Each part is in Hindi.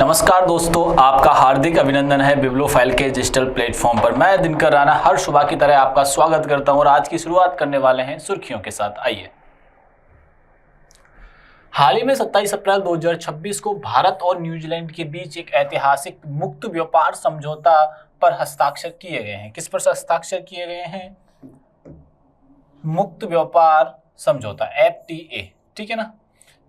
नमस्कार दोस्तों, आपका हार्दिक अभिनंदन है बिब्लोफाइल के डिजिटल प्लेटफॉर्म पर। मैं दिनकर राणा हर सुबह की तरह आपका स्वागत करता हूं और आज की शुरुआत करने वाले हैं सुर्खियों के साथ। आइए। हाल ही में 27 अप्रैल 2026 को भारत और न्यूजीलैंड के बीच एक ऐतिहासिक मुक्त व्यापार समझौता पर हस्ताक्षर किए गए हैं। किस पर हस्ताक्षर किए गए हैं? मुक्त व्यापार समझौता FTA, ठीक है ना।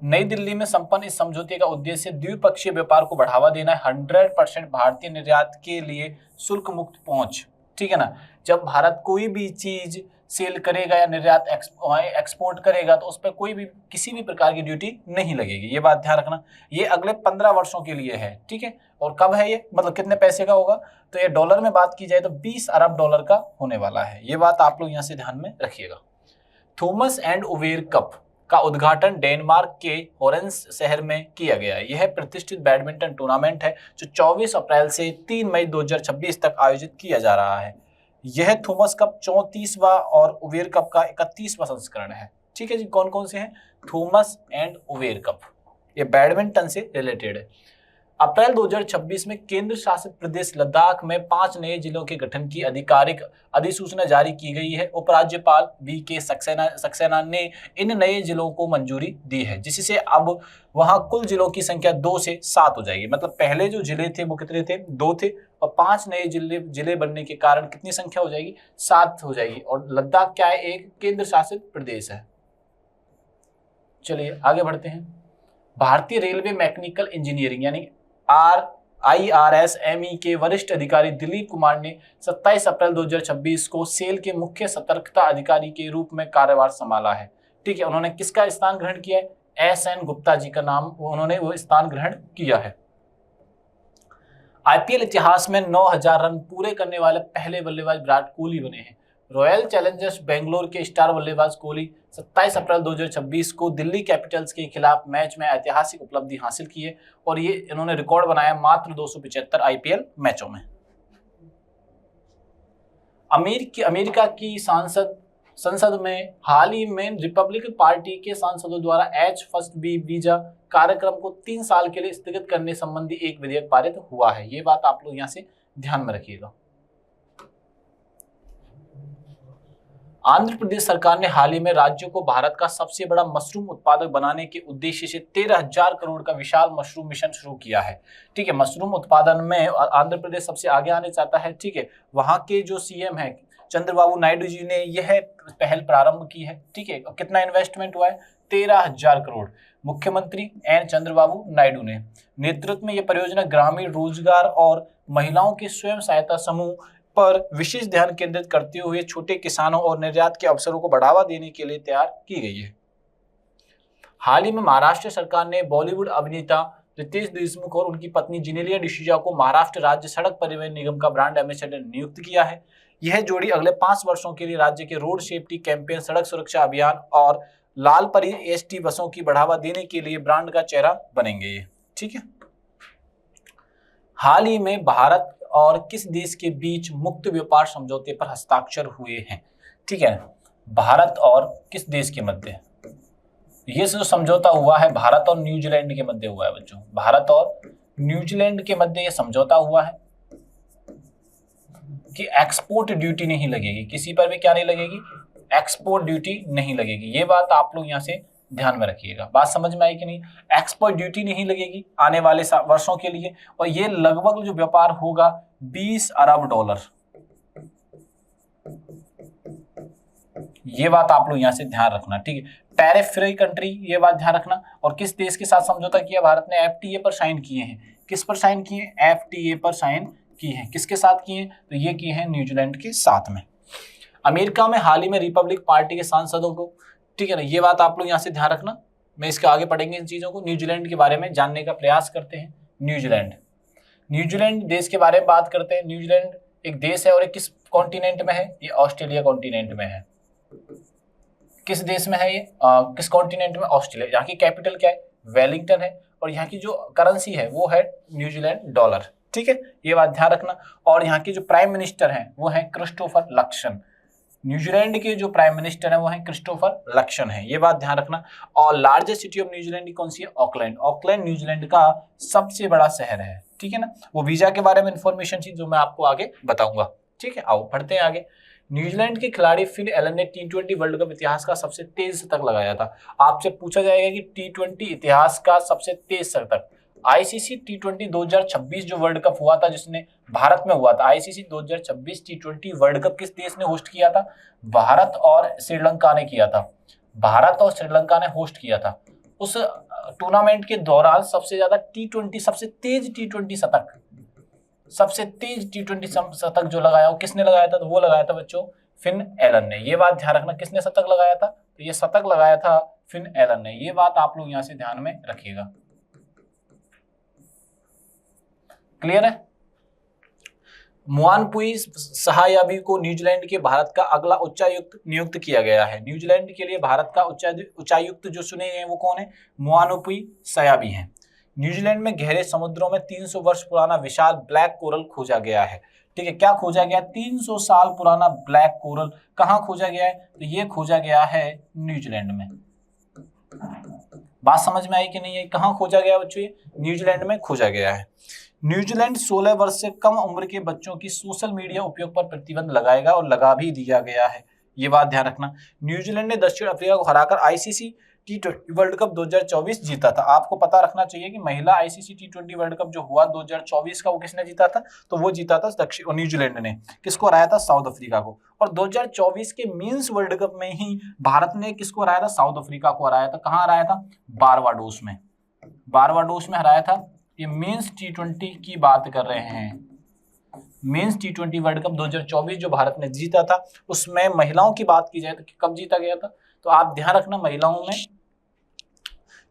नई दिल्ली में संपन्न इस समझौते का उद्देश्य द्विपक्षीय व्यापार को बढ़ावा देना है। 100% भारतीय निर्यात के लिए शुल्क मुक्त पहुंच, ठीक है ना। जब भारत कोई भी चीज सेल करेगा या निर्यात एक्सपोर्ट करेगा तो उस पर कोई भी किसी भी प्रकार की ड्यूटी नहीं लगेगी। ये बात ध्यान रखना। ये अगले 15 वर्षों के लिए है, ठीक है। और कब है ये, मतलब कितने पैसे का होगा? तो ये डॉलर में बात की जाए तो 20 अरब डॉलर का होने वाला है। ये बात आप लोग यहाँ से ध्यान में रखिएगा। थॉमस एंड ओवेर कप का उद्घाटन डेनमार्क के होरेंस शहर में किया गया है। यह प्रतिष्ठित बैडमिंटन टूर्नामेंट है जो 24 अप्रैल से 3 मई 2026 तक आयोजित किया जा रहा है। यह थॉमस कप 34वां और ओवेर कप का 31वां संस्करण है, ठीक है जी। कौन कौन से हैं? थॉमस एंड ओवेर कप, ये बैडमिंटन से रिलेटेड है। अप्रैल 2026 में केंद्र शासित प्रदेश लद्दाख में 5 नए जिलों के गठन की आधिकारिक अधिसूचना जारी की गई है। उपराज्यपाल VK सक्सेना ने इन नए जिलों को मंजूरी दी है, जिससे अब वहां कुल जिलों की संख्या 2 से 7 हो जाएगी। मतलब पहले जो जिले थे वो कितने थे? 2 थे, और 5 नए जिले बनने के कारण कितनी संख्या हो जाएगी? 7 हो जाएगी। और लद्दाख क्या है? एक केंद्र शासित प्रदेश है। चलिए आगे बढ़ते हैं। भारतीय रेलवे मैकेनिकल इंजीनियरिंग यानी IRSME के वरिष्ठ अधिकारी दिलीप कुमार ने 27 अप्रैल 2026 को सेल के मुख्य सतर्कता अधिकारी के रूप में कार्यभार संभाला है, ठीक है। उन्होंने किसका स्थान ग्रहण किया है? SN गुप्ता जी का नाम उन्होंने वो स्थान ग्रहण किया है। IPL इतिहास में 9000 रन पूरे करने वाले पहले बल्लेबाज विराट कोहली बने हैं। रॉयल चैलेंजर्स बेंगलोर के स्टार बल्लेबाज कोहली 27 अप्रैल 2026 को दिल्ली कैपिटल्स के खिलाफ मैच में ऐतिहासिक उपलब्धि हासिल की है और ये इन्होंने रिकॉर्ड बनाया मात्र 275 IPL मैचों में। अमेरिका की संसद में हाल ही में रिपब्लिकन पार्टी के सांसदों द्वारा H1B वीजा कार्यक्रम को 3 साल के लिए स्थगित करने संबंधी एक विधेयक पारित हुआ है। ये बात आप लोग यहाँ से ध्यान में रखिएगा। आंध्र प्रदेश सरकार ने हाल ही में राज्य को भारत का सबसे बड़ा मशरूम उत्पादक बनाने के उद्देश्य से 13,000 करोड़ का विशाल मशरूम मिशन शुरू किया है, ठीक है। मशरूम उत्पादन में आंध्र प्रदेश सबसे आगे आने चाहता है, ठीक है। वहां के जो CM है चंद्रबाबू नायडू जी ने यह पहल प्रारंभ की है, ठीक है। कितना इन्वेस्टमेंट हुआ है? 13,000 करोड़। मुख्यमंत्री N चंद्रबाबू नायडू ने नेतृत्व में यह परियोजना ग्रामीण रोजगार और महिलाओं के स्वयं सहायता समूह पर विशेष ध्यान केंद्रित करते हुए छोटे किसानों और निर्यात के अवसरों को बढ़ावा देने के लिए तैयार की गई है। हाल ही में महाराष्ट्र सरकार ने बॉलीवुड अभिनेता रितेश देशमुख और उनकी पत्नी जिनेलिया डिसूजा को महाराष्ट्र राज्य सड़क परिवहन निगम का ब्रांड एम्बेसडर नियुक्त किया है। यह जोड़ी अगले 5 वर्षों के लिए राज्य के रोड सेफ्टी कैंपेन, सड़क सुरक्षा अभियान और लाल परी ST बसों की बढ़ावा देने के लिए ब्रांड का चेहरा बनेंगे, ठीक है। हाल ही में भारत और किस देश के बीच मुक्त व्यापार समझौते पर हस्ताक्षर हुए हैं? ठीक है, भारत और किस देश के मध्य? ये जो समझौता हुआ है भारत और न्यूजीलैंड के मध्य हुआ है बच्चों। भारत और न्यूजीलैंड के मध्य ये समझौता हुआ है कि एक्सपोर्ट ड्यूटी नहीं लगेगी, किसी पर भी क्या नहीं लगेगी? एक्सपोर्ट ड्यूटी नहीं लगेगी। ये बात आप लोग यहाँ से ध्यान में रखिएगा। बात समझ में आई कि नहीं? एक्सपोर्ट ड्यूटी नहीं लगेगी आने वाले वर्षों के लिए, और ये लगभग जो व्यापार होगा 20 अरब डॉलर। ये बात आप लोग यहाँ से ध्यान रखना, ठीक है। टैरिफ फ्री कंट्री, ये बात ध्यान रखना। और किस देश के साथ समझौता किया? भारत ने FTA पर साइन किए हैं। किस पर साइन किए? FTA पर साइन किए हैं। किसके साथ किए? तो ये किए हैं न्यूजीलैंड के साथ में। अमेरिका में हाल ही में रिपब्लिक पार्टी के सांसदों को, ठीक है ना, ये बात आप लोग यहाँ से ध्यान रखना। मैं इसके आगे पढ़ेंगे इन चीजों को। न्यूजीलैंड के बारे में जानने का प्रयास करते हैं। न्यूजीलैंड देश के बारे में बात करते हैं। न्यूजीलैंड एक देश है और एक किस कॉन्टिनेंट में है? ये ऑस्ट्रेलिया कॉन्टिनेंट में है। किस देश में है ये? किस कॉन्टिनेंट में? ऑस्ट्रेलिया। यहाँ की कैपिटल क्या है? वेलिंगटन है। और यहाँ की जो करेंसी है वो है न्यूजीलैंड डॉलर, ठीक है। ये बात ध्यान रखना। और यहाँ के जो प्राइम मिनिस्टर हैं वो हैं क्रिस्टोफर लक्सन। न्यूजीलैंड के जो प्राइम मिनिस्टर है वो है क्रिस्टोफर लक्सन है, ये बात ध्यान रखना। और लार्जेस्ट सिटी ऑफ न्यूजीलैंड की कौन सी है? ऑकलैंड। ऑकलैंड न्यूजीलैंड का सबसे बड़ा शहर है, ठीक है ना। वो वीजा के बारे में इंफॉर्मेशन थी जो मैं आपको आगे बताऊंगा, ठीक है। आओ बढ़ते हैं आगे। न्यूजीलैंड के खिलाड़ी फिन एलन ने T20 वर्ल्ड कप इतिहास का सबसे तेज शतक लगाया था। आपसे पूछा जाएगा कि T20 इतिहास का सबसे तेज शतक। आईसीसी T20 2026 जो वर्ल्ड कप हुआ था जिसने भारत में हुआ था, आईसीसी 2026 T20 वर्ल्ड कप किस देश ने होस्ट किया था? भारत और श्रीलंका ने किया था। भारत और श्रीलंका ने होस्ट किया था। उस टूर्नामेंट के दौरान सबसे ज्यादा T20 सबसे तेज T20 शतक, सबसे तेज T20 शतक जो लगाया वो किसने लगाया था? तो वो लगाया था बच्चों फिन एलन ने। ये बात ध्यान रखना, किसने शतक लगाया था? तो ये शतक लगाया था फिन एलन ने। ये बात आप लोग यहां से ध्यान में रखिएगा। क्लियर है? मुआनपुई सहायाबी को न्यूजीलैंड के भारत का अगला उच्चायुक्त नियुक्त किया गया है। न्यूजीलैंड के लिए भारत का उच्चायुक्त जो चुने गए वो कौन है? मुआनपुई सहायाबी हैं। न्यूजीलैंड में गहरे समुद्रों में 300 वर्ष पुराना विशाल ब्लैक कोरल खोजा गया है, ठीक है। क्या खोजा गया? 300 साल पुराना ब्लैक कोरल कहाँ खोजा गया है? तो ये खोजा गया है न्यूजीलैंड में। बात समझ में आई कि नहीं है? कहाँ खोजा गया बच्चों? ये न्यूजीलैंड में खोजा गया है। न्यूजीलैंड 16 वर्ष से कम उम्र के बच्चों की सोशल मीडिया उपयोग पर प्रतिबंध लगाएगा और लगा भी दिया गया है, ये बात ध्यान रखना। न्यूजीलैंड ने दक्षिण अफ्रीका को हराकर आईसीसी T20 वर्ल्ड कप 2024 जीता था। आपको पता रखना चाहिए कि महिला आईसीसी T20 वर्ल्ड कप जो हुआ 2024 का वो किसने जीता था? तो वो जीता था दक्षिण न्यूजीलैंड ने। किसको हराया था? साउथ अफ्रीका को। और 2024 के मेंस वर्ल्ड कप में ही भारत ने किसको हराया था? साउथ अफ्रीका को हराया था। कहाँ हराया था? बारबाडोस में। बारबाडोस में हराया था। ये मेंस T20 की बात कर रहे हैं। मेंस T20 वर्ल्ड कप 2024 जो भारत ने जीता था उसमें महिलाओं की बात की जाए तो कब जीता गया था? तो आप ध्यान रखना महिलाओं में,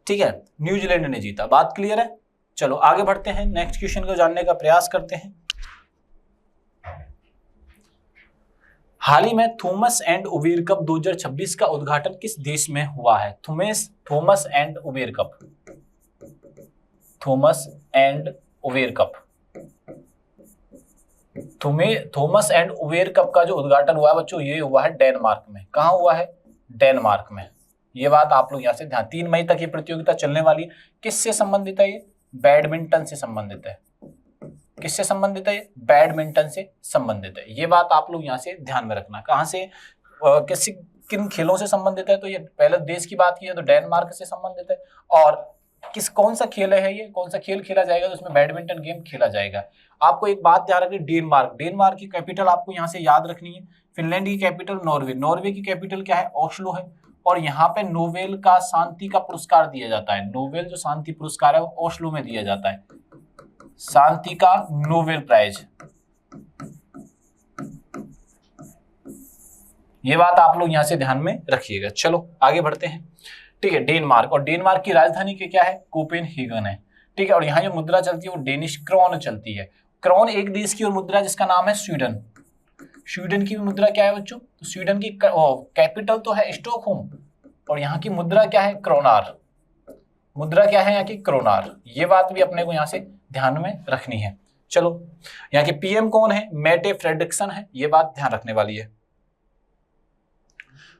ठीक है, न्यूजीलैंड ने जीता। बात क्लियर है? चलो आगे बढ़ते हैं, नेक्स्ट क्वेश्चन को जानने का प्रयास करते हैं। हाल ही में थॉमस एंड उबेर कप 2026 का उद्घाटन किस देश में हुआ है? Thomas and Uber cup, Thomas and Uber cup, Thomas and Uber cup का जो उद्घाटन हुआ है बच्चों ये हुआ है डेनमार्क में। कहाँ हुआ है? डेनमार्क में। ये बात आप लोग यहाँ से ध्यान, 3 मई तक ये प्रतियोगिता चलने वाली है। किससे संबंधित है ये? बैडमिंटन से संबंधित है। किससे संबंधित है? बैडमिंटन से संबंधित है। ये बात आप लोग यहाँ से ध्यान में रखना। कहाँ से किन खेलों से संबंधित है? तो ये पहले देश की बात की है तो डेनमार्क से संबंधित है। और कौन सा खेल है ये? कौन सा खेल खेला जाएगा? तो उसमें बैडमिंटन गेम खेला जाएगा। आपको एक बात ध्यान रखनी, डेनमार्क की कैपिटल आपको यहाँ से याद रखनी है। फिनलैंड की कैपिटल नॉर्वे की कैपिटल क्या है? ओस्लो है। और यहाँ पे नोबेल का शांति का पुरस्कार दिया जाता है। नोबेल जो शांति पुरस्कार है वो ओस्लो में दिया जाता है, शांति का नोबेल प्राइज। ये बात आप लोग यहाँ से ध्यान में रखिएगा। चलो आगे बढ़ते हैं, ठीक है। डेनमार्क, और डेनमार्क की राजधानी क्या है? कोपेनहेगन है, ठीक है। और यहाँ जो मुद्रा चलती है वो डेनिश क्रोन चलती है। क्रोन एक देश की और मुद्रा जिसका नाम है स्वीडन। स्वीडन की मुद्रा क्या है बच्चों? तो स्वीडन की कैपिटल तो है स्टॉकहोम और यहाँ की मुद्रा क्या है? क्रोनार। मुद्रा क्या है यहाँ की? क्रोनार। ये बात भी अपने को यहाँ से ध्यान में रखनी है। चलो यहाँ के पीएम कौन है? मेटे फ्रेडरिक्सन है। ये बात ध्यान रखने वाली है।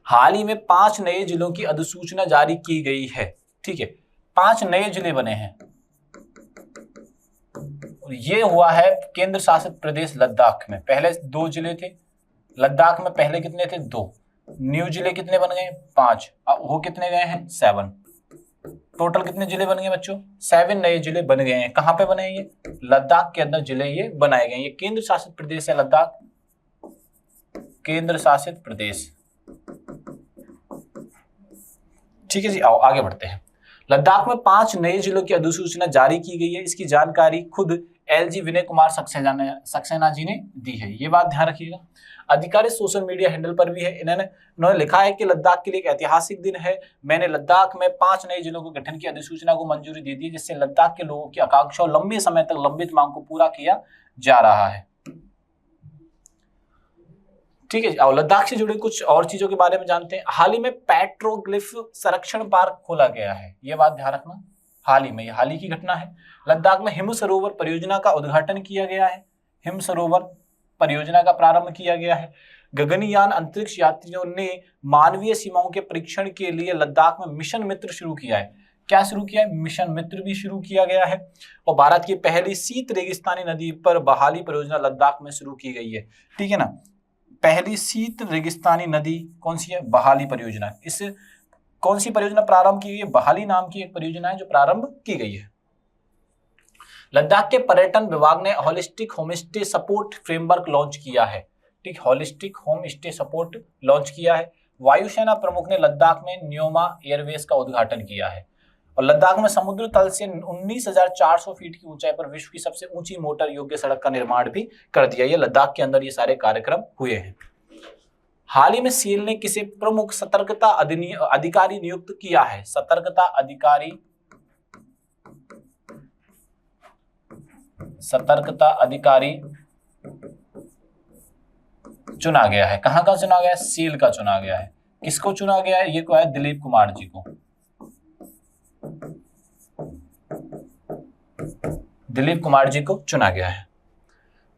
हाल ही में 5 नए जिलों की अधिसूचना जारी की गई है, ठीक है। 5 नए जिले बने हैं। ये हुआ है केंद्र शासित प्रदेश लद्दाख में। पहले 2 जिले थे लद्दाख में, पहले कितने थे? 2। न्यू जिले कितने बन गए? 5। अब वो कितने गए हैं? 7। टोटल कितने जिले बन गए बच्चों? 7 नए जिले बन गए हैं। कहां पे बने हैं ये? लद्दाख के अंदर जिले ये बनाए गए। ये केंद्र शासित प्रदेश है लद्दाख, केंद्र शासित प्रदेश, ठीक है जी। आओ आगे बढ़ते हैं। लद्दाख में 5 नए जिलों की अधिसूचना जारी की गई है। इसकी जानकारी खुद एलजी विनय कुमार सक्सेना जी ने दी है। ये बात ध्यान रखिएगा। अधिकारिक सोशल मीडिया हैंडल पर भी है। उन्होंने लिखा है कि लद्दाख के लिए एक ऐतिहासिक दिन है। मैंने लद्दाख में 5 नए जिलों के गठन की अधिसूचना को मंजूरी दे दी, जिससे लद्दाख के लोगों की आकांक्षा और लंबे समय तक लंबित मांग को पूरा किया जा रहा है, ठीक है। और लद्दाख से जुड़े कुछ और चीजों के बारे में जानते हैं। हाल ही में पेट्रोग्लिफ संरक्षण पार्क खोला गया है। यह बात ध्यान रखना, हाल ही में, हाल ही की घटना है। लद्दाख में हिम सरोवर परियोजना का उद्घाटन किया गया है। हिम सरोवर परियोजना का प्रारंभ किया गया है। गगनयान अंतरिक्ष यात्रियों ने मानवीय सीमाओं के परीक्षण के लिए लद्दाख में मिशन मित्र शुरू किया है। क्या शुरू किया है? मिशन मित्र भी शुरू किया गया है। और भारत की पहली शीत रेगिस्तानी नदी पर बहाली परियोजना लद्दाख में शुरू की गई है। ठीक है ना, पहली शीत रेगिस्तानी नदी कौन सी है? बहाली परियोजना। इस कौन सी परियोजना प्रारंभ की गई है? बहाली नाम की एक परियोजना है जो प्रारंभ की गई है। लद्दाख के पर्यटन विभाग ने holistic homestay support framework launch किया है। ठीक, holistic home stay support launch किया है। वायुसेना प्रमुख ने लद्दाख में न्योमा एयरवेस का उद्घाटन किया है। और लद्दाख में समुद्र तल से 19,400 फीट की ऊंचाई पर विश्व की सबसे ऊंची मोटर योग्य सड़क का निर्माण भी कर दिया। ये लद्दाख के अंदर ये सारे कार्यक्रम हुए हैं। हाल ही में सीएल ने किसे प्रमुख सतर्कता अधिकारी नियुक्त किया है? सतर्कता अधिकारी चुना गया है। कहां का चुना गया है? सीएल का चुना गया है। किसको चुना गया है? ये को है दिलीप कुमार जी को। दिलीप कुमार जी को चुना गया है।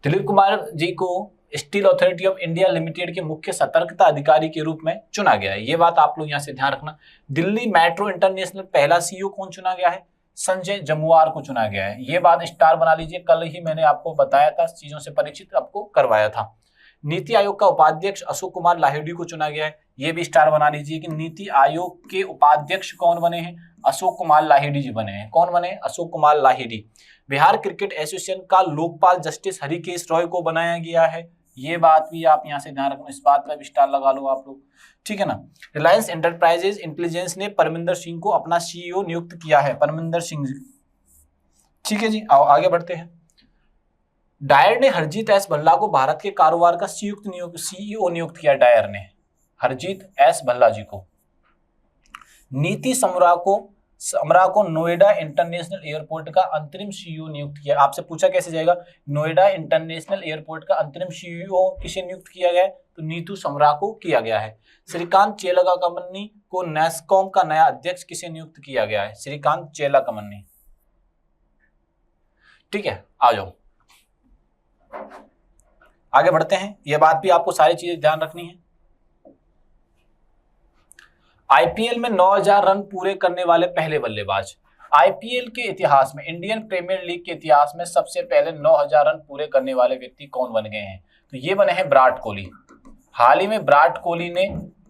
दिलीप कुमार जी को steel authority of India limited के मुख्य सतर्कता अधिकारी के रूप में चुना गया है। ये बात आप लोग यहां से ध्यान रखना। दिल्ली मेट्रो इंटरनेशनल पहला सीईओ कौन चुना गया है? संजय जमुआर को चुना गया है। ये बात स्टार बना लीजिए, कल ही मैंने आपको बताया था, चीजों से परिचित आपको करवाया था। नीति आयोग का उपाध्यक्ष अशोक कुमार लाहिड़ी को चुना गया है। ये भी स्टार बना लीजिए कि नीति आयोग के उपाध्यक्ष कौन बने हैं? अशोक कुमार लाहिड़ी जी बने हैं। कौन बने? अशोक कुमार लाहिड़ी। बिहार क्रिकेट एसोसिएशन का लोकपाल जस्टिस हरिकेश रॉय को बनाया गया है। ये बात भी आप यहां से ध्यान रखना, इस बात पर भी स्टार लगा लो आप लोग। ठीक है ना। रिलायंस एंटरप्राइजेज इंटेलिजेंस ने परमिंदर सिंह को अपना सीईओ नियुक्त किया है। परमिंदर सिंह। ठीक है जी, आओ आगे बढ़ते हैं। डायर ने हरजीत एस भल्ला को भारत के कारोबार का सीईओ नियुक्त किया। डायर ने हरजीत एस भल्ला जी को। नीति समरा को नोएडा इंटरनेशनल एयरपोर्ट का अंतरिम सीईओ नियुक्त किया। आपसे पूछा कैसे जाएगा? नोएडा इंटरनेशनल एयरपोर्ट का अंतरिम सीईओ किसे नियुक्त किया गया है? तो नीतू समरा को किया गया है। श्रीकांत चेलाकमन्नी को नेस्कॉम का नया अध्यक्ष किसे नियुक्त किया गया है? श्रीकांत चेलाकमन्नी। ठीक है, आ जाओ आगे बढ़ते हैं। यह बात भी आपको सारी चीजें ध्यान रखनी है। आईपीएल में 9,000 रन पूरे करने वाले पहले बल्लेबाज। आईपीएल के इतिहास में, इंडियन प्रीमियर लीग के इतिहास में सबसे पहले 9,000 रन पूरे करने वाले व्यक्ति कौन बन गए हैं? तो ये बने हैं विराट कोहली। हाल ही में विराट कोहली ने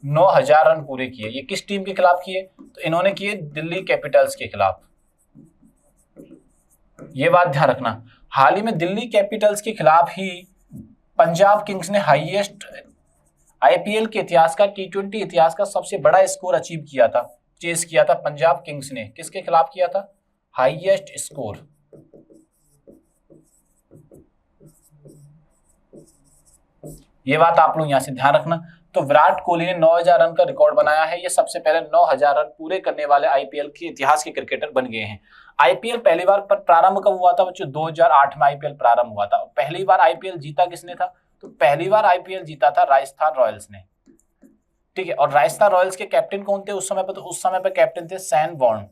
9,000 रन पूरे किए। ये किस टीम के खिलाफ किए? तो इन्होंने किए दिल्ली कैपिटल्स के खिलाफ। ये बात ध्यान रखना। हाल ही में दिल्ली कैपिटल्स के खिलाफ ही पंजाब किंग्स ने हाईएस्ट आईपीएल के इतिहास का, T20 इतिहास का सबसे बड़ा स्कोर अचीव किया था, चेस किया था। पंजाब किंग्स ने किसके खिलाफ किया था? Highest score. ये बात आप लोग यहां से ध्यान रखना। तो विराट कोहली ने 9,000 रन का रिकॉर्ड बनाया है। ये सबसे पहले 9,000 रन पूरे करने वाले आईपीएल के इतिहास के क्रिकेटर बन गए हैं। आईपीएल पहली बार प्रारंभ कब हुआ था बच्चों? 2008 में आईपीएल प्रारंभ हुआ था। पहली बार आईपीएल जीता किसने था? तो पहली बार आईपीएल जीता था राजस्थान रॉयल्स ने। ठीक है, और राजस्थान रॉयल्स के कैप्टन कौन थे उस समय पर? तो उस समय पर कैप्टन थे सैन वॉर्न।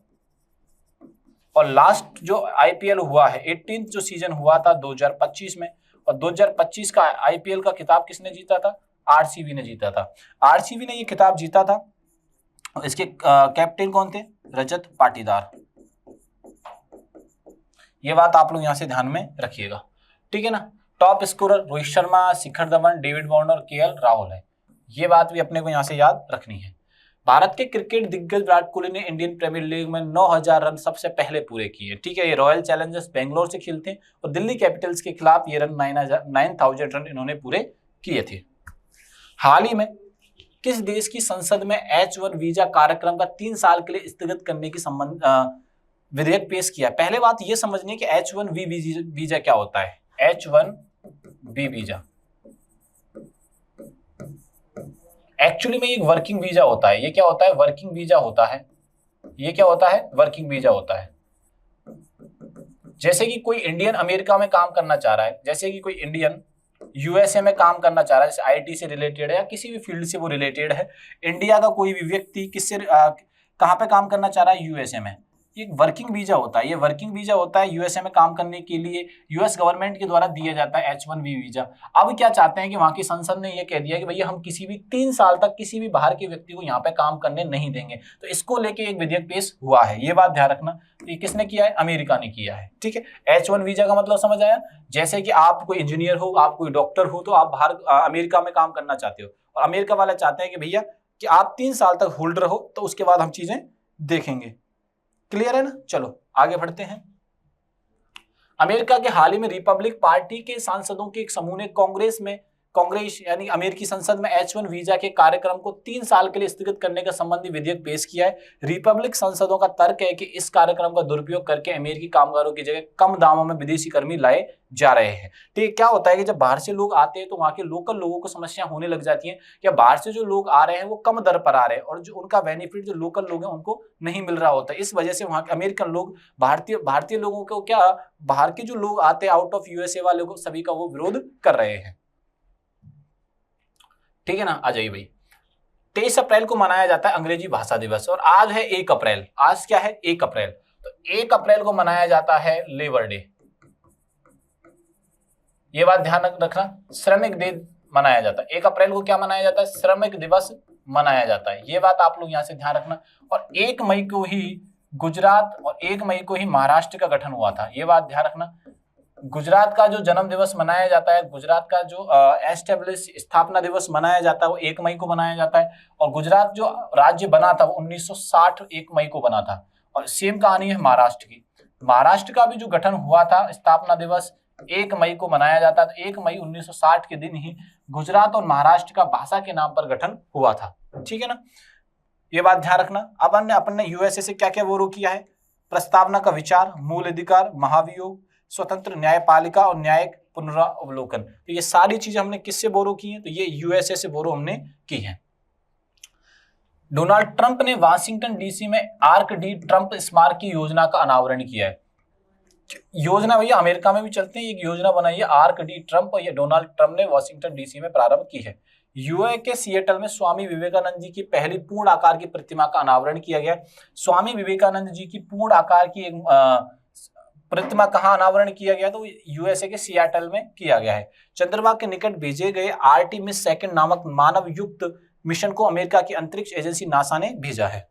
और लास्ट जो आईपीएल हुआ है, 18th जो सीजन हुआ था 2025 में, और 2025 का आईपीएल का खिताब किसने जीता था? आरसीबी ने जीता था। आरसीबी ने ये खिताब जीता था। इसके कैप्टन कौन थे? रजत पाटीदार। ये बात आप लोग यहां से ध्यान में रखिएगा। ठीक है ना। Top scorer Rohit Sharma, Shikhar Dhawan, David Warner, KL Rahul है। ये बात भी अपने को यहां से याद रखनी है। भारत के क्रिकेट दिग्गज विराट कोहली ने इंडियन प्रीमियर लीग में 9,000 रन सबसे पहले पूरे किए। ठीक है, ये रॉयल चैलेंजर्स बेंगलोर से खेलते हैं और दिल्ली कैपिटल्स के खिलाफ ये रन 9,000 रन इन्होंने पूरे किए थे। हाल ही में किस देश की संसद में H1 वीजा कार्यक्रम का 3 साल के लिए स्थगित करने की विधेयक पेश किया? पहले बात यह समझनी कि H1B वीजा क्या होता है। H1B वीजा एक्चुअली में एक वर्किंग वीजा होता है। ये क्या होता है? वर्किंग वीजा होता है। ये क्या होता है? वर्किंग वीजा होता है। जैसे कि कोई इंडियन अमेरिका में काम करना चाह रहा है, जैसे कि कोई इंडियन यूएसए में काम करना चाह रहा है, जैसे आईटी से रिलेटेड है या किसी भी फील्ड से वो रिलेटेड है। इंडिया का कोई भी व्यक्ति किससे कहां पे काम करना चाह रहा है? यूएसए में। एक वर्किंग वीजा होता है, ये वर्किंग वीजा होता है यूएसए में काम करने के लिए, यूएस गवर्नमेंट के द्वारा दिया जाता है H1B वीजा। अब क्या चाहते हैं कि वहां की संसद ने ये कह दिया कि भैया हम किसी भी 3 साल तक किसी भी बाहर के व्यक्ति को यहाँ पे काम करने नहीं देंगे, तो इसको लेके एक विधेयक पेश हुआ है, ये बात ध्यान रखना। तो ये किसने किया है? अमेरिका ने किया है, ठीक है। H1 वीजा का मतलब समझ आया? जैसे कि आप कोई इंजीनियर हो, आप कोई डॉक्टर हो, तो आप बाहर अमेरिका में काम करना चाहते हो, और अमेरिका वाले चाहते हैं कि भैया कि आप 3 साल तक होल्डर हो, तो उसके बाद हम चीजें देखेंगे। क्लियर है ना? चलो आगे बढ़ते हैं। अमेरिका के हाल ही में रिपब्लिक पार्टी के सांसदों के एक समूह ने कांग्रेस यानी अमेरिकी संसद में H1 वीजा के कार्यक्रम को 3 साल के लिए स्थगित करने का संबंधी विधेयक पेश किया है। रिपब्लिक सांसदों का तर्क है कि इस कार्यक्रम का दुरुपयोग करके अमेरिकी कामगारों की जगह कम दामों में विदेशी कर्मी लाए जा रहे हैं। तो ये क्या होता है कि जब बाहर से लोग आते हैं तो वहां के लोकल लोगों को समस्या होने लग जाती है कि बाहर से जो लोग आ रहे हैं वो कम दर पर आ रहे हैं, और जो उनका बेनिफिट जो लोकल लोग हैं उनको नहीं मिल रहा होता है। इस वजह से वहां के अमेरिकन लोग भारतीय लोगों को क्या, बाहर के जो लोग आते हैं आउट ऑफ यूएसए वाले को, सभी का वो विरोध कर रहे हैं, ठीक है ना। आ जाइए भाई। 23 अप्रैल को मनाया जाता है अंग्रेजी भाषा दिवस, और आज है 1 अप्रैल। आज क्या है? 1 अप्रैल। तो 1 अप्रैल को मनाया जाता है लेबर डे, ये बात ध्यान रखना। श्रमिक दिन मनाया जाता है 1 अप्रैल को। क्या मनाया जाता है? श्रमिक दिवस मनाया जाता है, ये बात आप लोग यहां से ध्यान रखना। और 1 मई को ही गुजरात और 1 मई को ही महाराष्ट्र का गठन हुआ था, ये बात ध्यान रखना। गुजरात का जो जन्म दिवस मनाया जाता है, गुजरात का जो एस्टेब्लिश स्थापना दिवस मनाया जाता है, वो 1 मई को मनाया जाता है। और गुजरात जो राज्य बना था वो 1960 1 मई को बना था। और सेम कहानी है महाराष्ट्र की। महाराष्ट्र का भी जो गठन हुआ था, स्थापना दिवस 1 मई को मनाया जाता है। तो 1 मई 1960 के दिन ही गुजरात और महाराष्ट्र का भाषा के नाम पर गठन हुआ था, ठीक है ना। ये बात ध्यान रखना। अब अपन ने यूएसए से क्या क्या बोरो किया है? प्रस्तावना का विचार, मूल अधिकार, महाभियोग, स्वतंत्र न्यायपालिका और न्यायिक पुनरावलोकन। तो ये सारी चीजें हमने किससे बोरो की हैं? तो ये यूएसए से बोरो हमने की है। डोनाल्ड ट्रंप ने वाशिंगटन डीसी में आर्क डी ट्रंप स्मारक की योजना का अनावरण किया है। योजना भैया अमेरिका में भी चलते हैं, एक योजना बनाई है आर्क डी ट्रंप, और ये डोनाल्ड ट्रंप ने वाशिंगटन डीसी में प्रारंभ की है। यूएस के सिएटल में स्वामी विवेकानंद जी की पहली पूर्ण आकार की प्रतिमा का अनावरण किया गया। स्वामी विवेकानंद जी की पूर्ण आकार की एक प्रतिमा कहाँ अनावरण किया गया? तो यूएसए के सिएटल में किया गया है। चंद्रमा के निकट भेजे गए आर्टेमिस सेकंड नामक मानव युक्त मिशन को अमेरिका की अंतरिक्ष एजेंसी नासा ने भेजा है।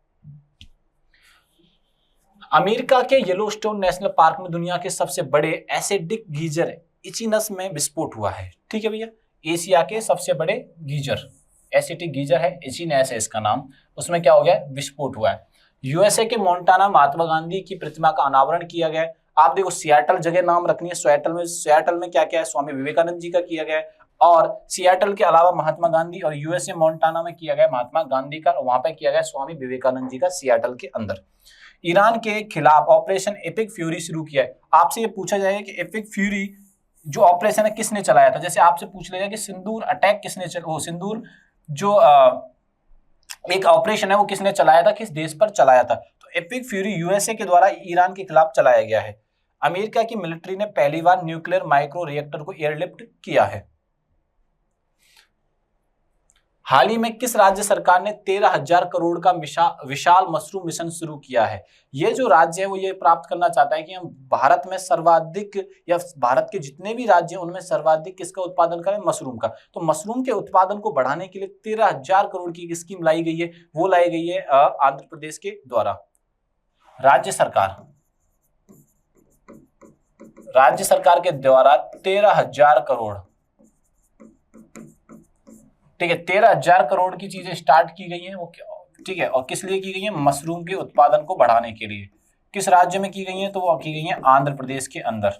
अमेरिका के येलोस्टोन नेशनल पार्क में दुनिया के सबसे बड़े एसिडिक गीजर इचिनस में विस्फोट हुआ है, ठीक है भैया। एशिया के सबसे बड़े गीजर, एसिडिक गीजर है, इचिनस है इसका नाम, उसमें क्या हो गया? विस्फोट हुआ है। यूएसए के मोंटाना महात्मा गांधी की प्रतिमा का अनावरण किया गया है। आप देखो सियाटल जगह नाम रखनी है, सियाटल में क्या क्या है? स्वामी विवेकानंद जी का किया गया है। और सियाटल के अलावा महात्मा गांधी, और यूएसए मोंटाना में किया गया महात्मा गांधी का, और वहां पे किया गया स्वामी विवेकानंद जी का सियाटल के अंदर। ईरान के खिलाफ ऑपरेशन एपिक फ्यूरी शुरू किया है। आपसे ये पूछा जाएगा कि एपिक फ्यूरी जो ऑपरेशन है किसने चलाया था? जैसे आपसे पूछ लेगा कि सिंदूर अटैक किसने सिंदूर जो एक ऑपरेशन है वो किसने चलाया था, किस देश पर चलाया था? तो एपिक फ्यूरी यूएसए के द्वारा ईरान के खिलाफ चलाया गया है। अमेरिका की मिलिट्री ने पहली बार न्यूक्लियर माइक्रो रिएक्टर को एयरलिफ्ट किया है। हाल ही में किस राज्य सरकार ने 13,000 करोड़ का विशाल मशरूम मिशन शुरू किया है? ये जो राज्य है वो ये प्राप्त करना चाहता है कि हम भारत में सर्वाधिक, या भारत के जितने भी राज्य हैं उनमें सर्वाधिक किसका उत्पादन करें? मशरूम का। तो मशरूम के उत्पादन को बढ़ाने के लिए 13,000 करोड़ की स्कीम लाई गई है, वो लाई गई है आंध्र प्रदेश के द्वारा। राज्य सरकार के द्वारा 13,000 करोड़, ठीक है, 13,000 करोड़ की चीजें स्टार्ट की गई हैं वो, ठीक है। और किस लिए की गई है? मशरूम के उत्पादन को बढ़ाने के लिए। किस राज्य में की गई है? तो वो की गई है आंध्र प्रदेश के अंदर।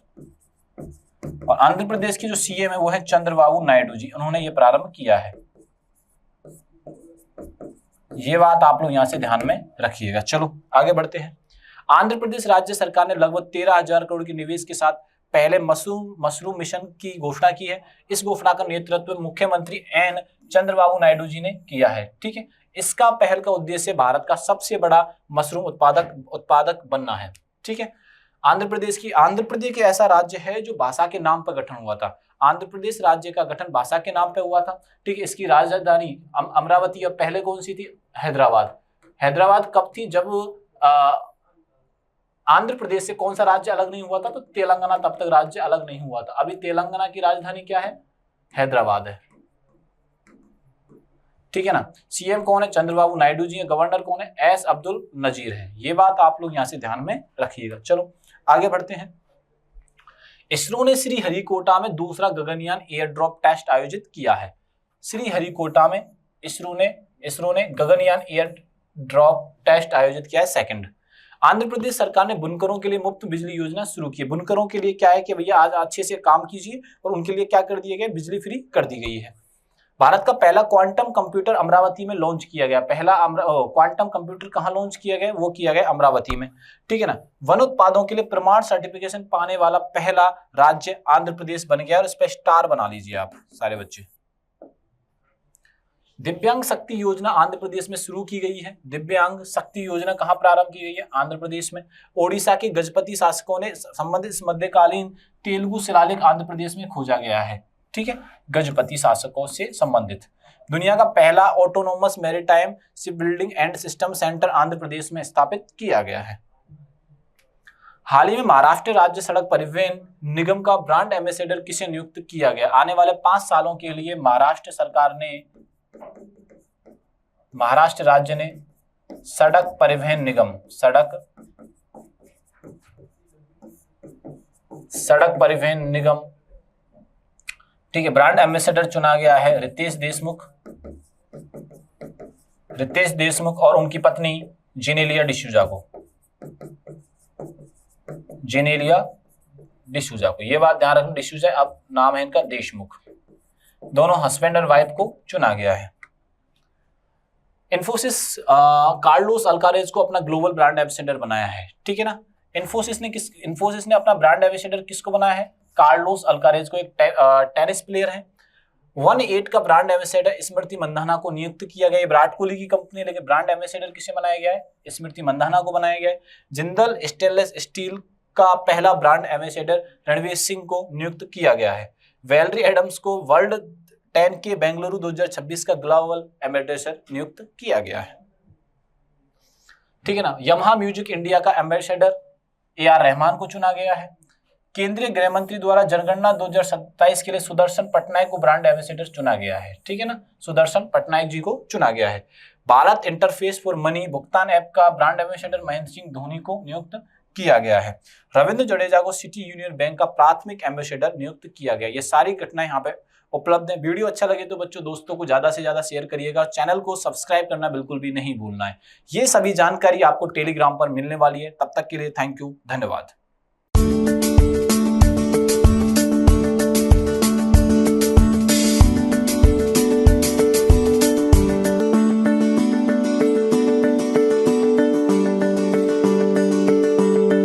और आंध्र प्रदेश के जो सीएम है वो है चंद्रबाबू नायडू जी, उन्होंने ये प्रारंभ किया है। ये बात आप लोग यहां से ध्यान में रखिएगा। चलो आगे बढ़ते हैं। आंध्र प्रदेश राज्य सरकार ने लगभग 13,000 करोड़ के निवेश के साथ पहले मशरूम मिशन की घोषणा की है। इस घोषणा का नेतृत्व मुख्यमंत्री एन चंद्रबाबू नायडू जी ने किया है, ठीक है। इसका पहल का उद्देश्य भारत का सबसे बड़ा मशरूम उत्पादक बनना है, ठीक है। आंध्र प्रदेश एक ऐसा राज्य है जो भाषा के नाम पर गठन हुआ था। आंध्र प्रदेश राज्य का गठन भाषा के नाम पर हुआ था, ठीक है। इसकी राजधानी अमरावती, और पहले कौन सी थी? हैदराबाद कब थी? जब आंध्र प्रदेश से कौन सा राज्य अलग नहीं हुआ था? तो तेलंगाना तब तक राज्य अलग नहीं हुआ था। अभी तेलंगाना की राजधानी क्या है? हैदराबाद है, ठीक है ना। सीएम कौन है? चंद्रबाबू नायडू जी है। गवर्नर कौन है? एस अब्दुल नजीर है। ये बात आप लोग यहां से ध्यान में रखिएगा। चलो आगे बढ़ते हैं। इसरो ने श्रीहरिकोटा में दूसरा गगनयान एयर ड्रॉप टेस्ट आयोजित किया है। श्रीहरिकोटा में इसरो ने गगनयान एयर ड्रॉप टेस्ट आयोजित किया है, सेकंड। आंध्र प्रदेश सरकार ने बुनकरों के लिए मुफ्त बिजली योजना शुरू की है। बुनकरों के लिए क्या है कि भैया आज अच्छे से काम कीजिए, और उनके लिए क्या कर दिया गया? बिजली फ्री कर दी गई है। भारत का पहला क्वांटम कंप्यूटर अमरावती में लॉन्च किया गया। पहला क्वांटम कंप्यूटर कहां लॉन्च किया गया? वो किया गया अमरावती में, ठीक है ना। वन उत्पादों के लिए प्रमाण सर्टिफिकेशन पाने वाला पहला राज्य आंध्र प्रदेश बन गया, और इस पे स्टार बना लीजिए आप सारे बच्चे। दिव्यांग शक्ति योजना आंध्र प्रदेश में शुरू की गई है। दिव्यांग शक्ति योजना कहां प्रारंभ की गई है? आंध्र प्रदेश में। ओडिशा के गजपति शासकों ने संबंधित मध्यकालीन तेलुगु शिलालेख आंध्र प्रदेश में खोजा गया है, ठीक है, गजपति शासकों से संबंधित। दुनिया का पहला autonomous maritime ship building and system centre Andhra Pradesh में स्थापित किया गया है। हाल ही में महाराष्ट्र राज्य सड़क परिवहन निगम का ब्रांड एम्बेसडर किसे नियुक्त किया गया? आने वाले 5 सालों के लिए महाराष्ट्र राज्य ने सड़क परिवहन निगम, ठीक है, ब्रांड एम्बेसडर चुना गया है रितेश देशमुख और उनकी पत्नी जेनेलिया डिसूजा को। ये बात ध्यान रखना, डिसूजा अब नाम है इनका देशमुख। दोनों हस्बैंड और वाइफ को चुना गया है। इन्फोसिस कार्लोस अल्कारेज को अपना ग्लोबल ब्रांड एम्बेसडर बनाया है, ठीक है ना। इन्फोसिस ने अपना ब्रांड एम्बेसडर किसको बनाया है? कार्लोस अल्कारेज को, एक टेनिस प्लेयर है। 1-8 का ब्रांड एम्बेसडर स्मृति मंधाना को नियुक्त किया गया। विराट कोहली की कंपनी है, लेकिन ब्रांड एम्बेसडर किसे बनाया गया है? स्मृति मंधाना को बनाया गया है। जिंदल स्टेनलेस स्टील का पहला ब्रांड एम्बेसडर रणवीर सिंह को नियुक्त किया गया है। वैलरी एडम्स को वर्ल्ड 10K बेंगलुरु 2026 का ग्लोबल एम्बेसडर नियुक्त किया गया है, ठीक है ना। यमहा म्यूजिक इंडिया का एम्बेसडर AR रहमान को चुना गया है। केंद्रीय गृह मंत्री द्वारा जनगणना 2027 के लिए सुदर्शन पटनायक को ब्रांड एम्बेसडर चुना गया है, ठीक है ना। सुदर्शन पटनायक जी को चुना गया है। भारत इंटरफेस फॉर मनी भुगतान ऐप का ब्रांड एम्बेसडर महेंद्र सिंह धोनी को नियुक्त किया गया है। रविंद्र जडेजा को सिटी यूनियन बैंक का प्राथमिक एम्बेसडर नियुक्त किया गया। ये सारी घटनाएं यहाँ पे उपलब्ध है। वीडियो अच्छा लगे तो बच्चों दोस्तों को ज्यादा से ज्यादा शेयर करिएगा। चैनल को सब्सक्राइब करना बिल्कुल भी नहीं भूलना है। ये सभी जानकारी आपको टेलीग्राम पर मिलने वाली है। तब तक के लिए थैंक यू, धन्यवाद।